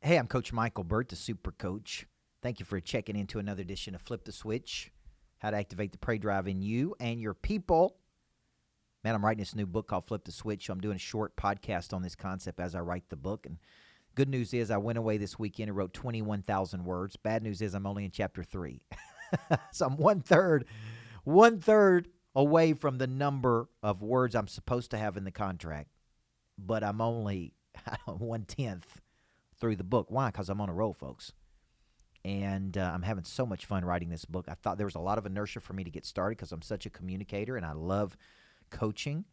Hey, I'm Coach Michael Burt, the Super Coach. Thank you for checking into another edition of Flip the Switch, how to activate the prey drive in you and your people. Man, I'm writing this new book called Flip the Switch, so I'm doing a short podcast on this concept as I write the book. And good news is I went away this weekend and wrote 21,000 words. Bad news is I'm only in chapter 3. So I'm one-third away from the number of words I'm supposed to have in the contract, but I'm only 1/10 through the book. Why? Because I'm on a roll, folks. And I'm having so much fun writing this book. I thought there was a lot of inertia for me to get started because I'm such a communicator and I love coaching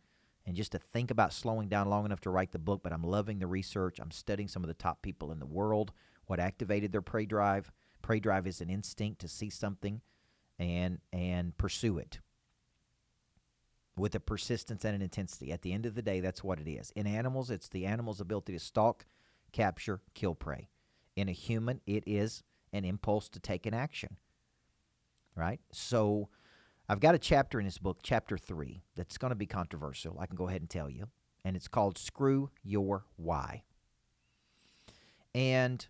and just to think about slowing down long enough to write the book. But I'm loving the research. I'm studying some of the top people in the world, what activated their prey drive. Prey drive is an instinct to see something and pursue it with a persistence and an intensity. At the end of the day, that's what it is. In animals, it's the animal's ability to stalk, capture, kill prey. In a human, it is an impulse to take an action, right? So I've got a chapter in this book, chapter 3, that's going to be controversial. I can go ahead and tell you. And it's called Screw Your Why. And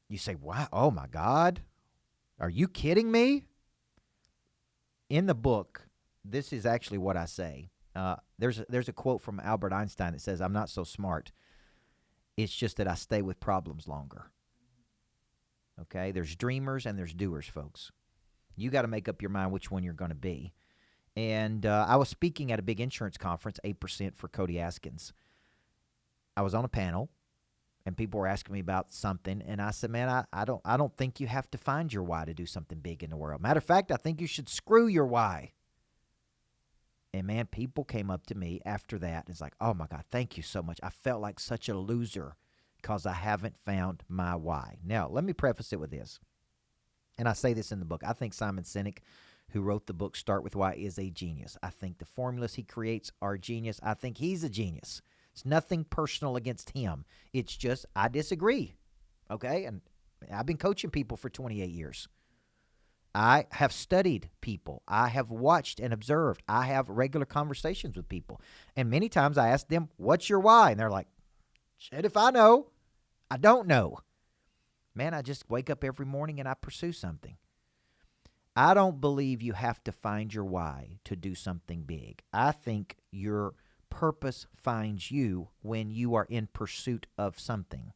you say, wow, oh my God, are you kidding me? In the book, this is actually what I say. There's a quote from Albert Einstein that says, I'm not so smart. It's just that I stay with problems longer. Okay? There's dreamers and there's doers, folks. You got to make up your mind which one you're going to be. And I was speaking at a big insurance conference, 8% for Cody Askins. I was on a panel, and people were asking me about something, and I said, man, I don't think you have to find your why to do something big in the world. Matter of fact, I think you should screw your why. And, man, people came up to me after that. It's like, oh, my God, thank you so much. I felt like such a loser because I haven't found my why. Now, let me preface it with this. And I say this in the book. I think Simon Sinek, who wrote the book Start With Why, is a genius. I think the formulas he creates are genius. I think he's a genius. It's nothing personal against him. It's just I disagree, okay? And I've been coaching people for 28 years. I have studied people. I have watched and observed. I have regular conversations with people. And many times I ask them, what's your why? And they're like, shit, if I know, I don't know. Man, I just wake up every morning and I pursue something. I don't believe you have to find your why to do something big. I think your purpose finds you when you are in pursuit of something,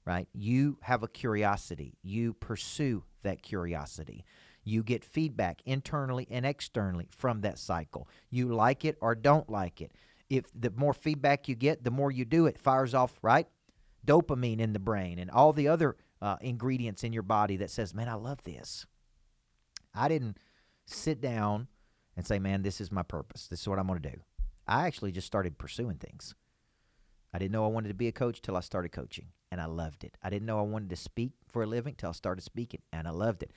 right? You have a curiosity. You pursue that curiosity. You get feedback internally and externally from that cycle. You like it or don't like it. If the more feedback you get, the more you do it, fires off, right? Dopamine in the brain and all the other ingredients in your body that says, man, I love this. I didn't sit down and say, man, this is my purpose. This is what I'm going to do. I actually just started pursuing things. I didn't know I wanted to be a coach till I started coaching, and I loved it. I didn't know I wanted to speak for a living till I started speaking, and I loved it.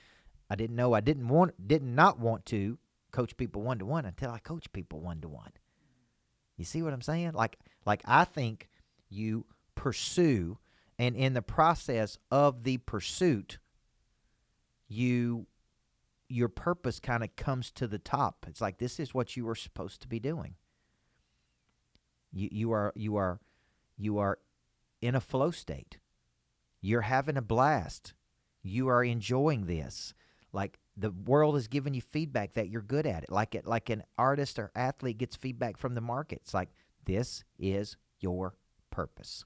I didn't know I did not want to coach people one-to-one until I coached people one-to-one. You see what I'm saying? Like I think you pursue, and in the process of the pursuit, your purpose kind of comes to the top. It's like this is what you were supposed to be doing. You are in a flow state. You're having a blast. You are enjoying this. Like the world is giving you feedback that you're good at it. Like an artist or athlete gets feedback from the market. It's like this is your purpose.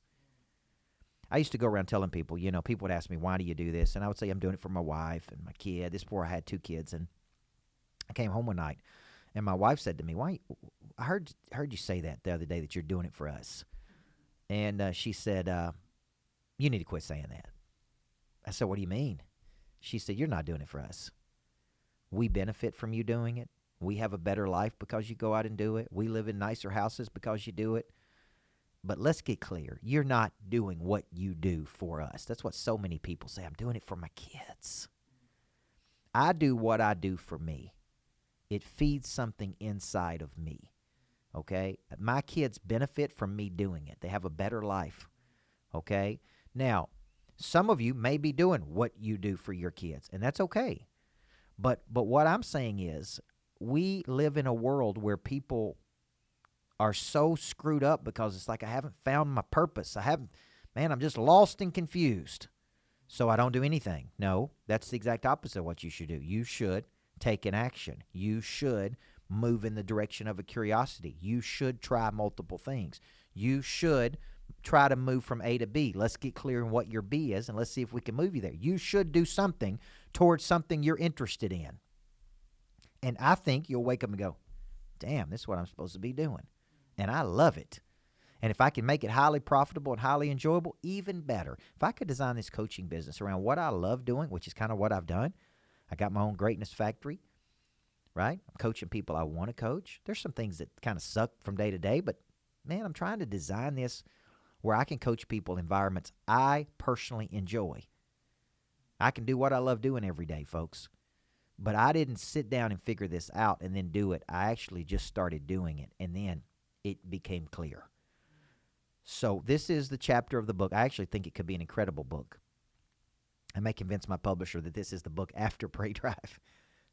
I used to go around telling people, people would ask me, why do you do this? And I would say, I'm doing it for my wife and my kid. This before I had 2 kids. And I came home one night, and my wife said to me, "Why? I heard you say that the other day that you're doing it for us." And she said, you need to quit saying that. I said, what do you mean? She said, you're not doing it for us. We benefit from you doing it. We have a better life because you go out and do it. We live in nicer houses because you do it. But let's get clear. You're not doing what you do for us. That's what so many people say. I'm doing it for my kids. I do what I do for me. It feeds something inside of me. Okay? My kids benefit from me doing it. They have a better life. Okay? Now, some of you may be doing what you do for your kids, and that's okay. But what I'm saying is we live in a world where people are so screwed up because it's like I haven't found my purpose. Man, I'm just lost and confused, so I don't do anything. No, that's the exact opposite of what you should do. You should take an action. You should move in the direction of a curiosity. You should try multiple things. You should try to move from A to B. Let's get clear on what your B is, and let's see if we can move you there. You should do something towards something you're interested in. And I think you'll wake up and go, damn, this is what I'm supposed to be doing. And I love it. And if I can make it highly profitable and highly enjoyable, even better. If I could design this coaching business around what I love doing, which is kind of what I've done. I got my own greatness factory, right? I'm coaching people I want to coach. There's some things that kind of suck from day to day, but man, I'm trying to design this where I can coach people in environments I personally enjoy. I can do what I love doing every day, folks. But I didn't sit down and figure this out and then do it. I actually just started doing it, and then it became clear. So this is the chapter of the book. I actually think it could be an incredible book. I may convince my publisher that this is the book after Pray Drive.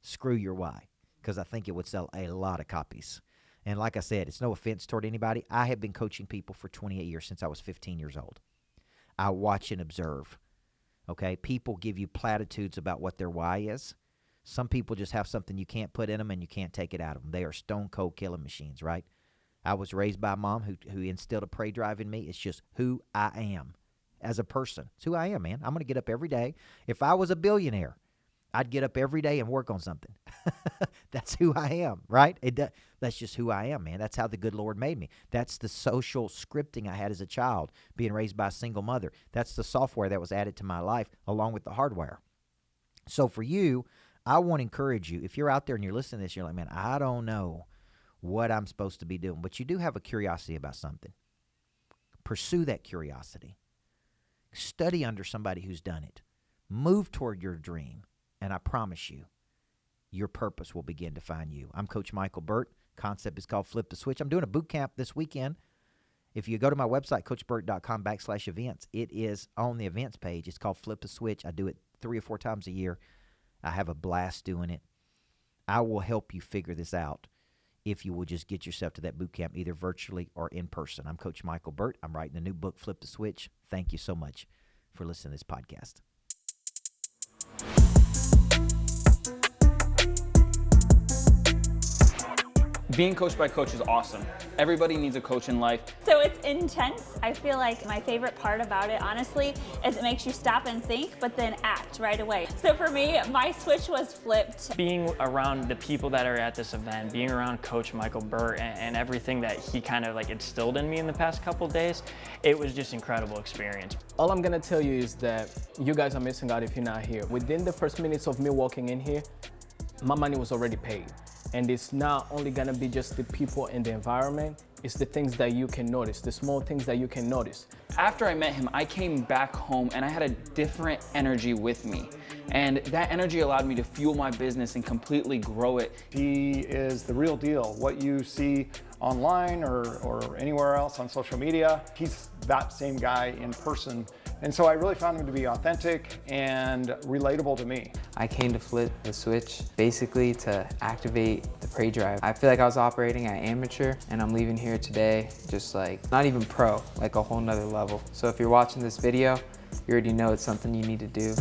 Screw your why, because I think it would sell a lot of copies. And like I said, it's no offense toward anybody. I have been coaching people for 28 years, since I was 15 years old. I watch and observe. Okay, people give you platitudes about what their why is. Some people just have something you can't put in them and you can't take it out of them. They are stone cold killing machines, right? I was raised by a mom who instilled a pray drive in me. It's just who I am as a person. It's who I am, man. I'm going to get up every day. If I was a billionaire, I'd get up every day and work on something. That's who I am, right? That's just who I am, man. That's how the good Lord made me. That's the social scripting I had as a child, being raised by a single mother. That's the software that was added to my life along with the hardware. So for you, I want to encourage you, if you're out there and you're listening to this, you're like, man, I don't know what I'm supposed to be doing, but you do have a curiosity about something. Pursue that curiosity. Study under somebody who's done it. Move toward your dream, and I promise you, your purpose will begin to find you. I'm Coach Michael Burt. Concept is called Flip the Switch. I'm doing a boot camp this weekend. If you go to my website, coachburt.com/events, it is on the events page. It's called Flip the Switch. I do it 3 or 4 times a year. I have a blast doing it. I will help you figure this out if you will just get yourself to that boot camp, either virtually or in person. I'm Coach Michael Burt. I'm writing a new book, Flip the Switch. Thank you so much for listening to this podcast. Being coached by coach is awesome. Everybody needs a coach in life. So it's intense. I feel like my favorite part about it, honestly, is it makes you stop and think, but then act right away. So for me, my switch was flipped. Being around the people that are at this event, being around Coach Michael Burt and everything that he kind of like instilled in me in the past couple days, it was just incredible experience. All I'm gonna tell you is that you guys are missing out if you're not here. Within the first minutes of me walking in here, my money was already paid. And it's not only gonna be just the people and the environment, it's the things that you can notice, the small things that you can notice. After I met him, I came back home and I had a different energy with me. And that energy allowed me to fuel my business and completely grow it. He is the real deal. What you see online or anywhere else on social media, he's that same guy in person. And so I really found him to be authentic and relatable to me. I came to Flip the Switch basically to activate the Pray Drive. I feel like I was operating at amateur, and I'm leaving here today just like not even pro, like a whole nother level. So if you're watching this video, you already know it's something you need to do.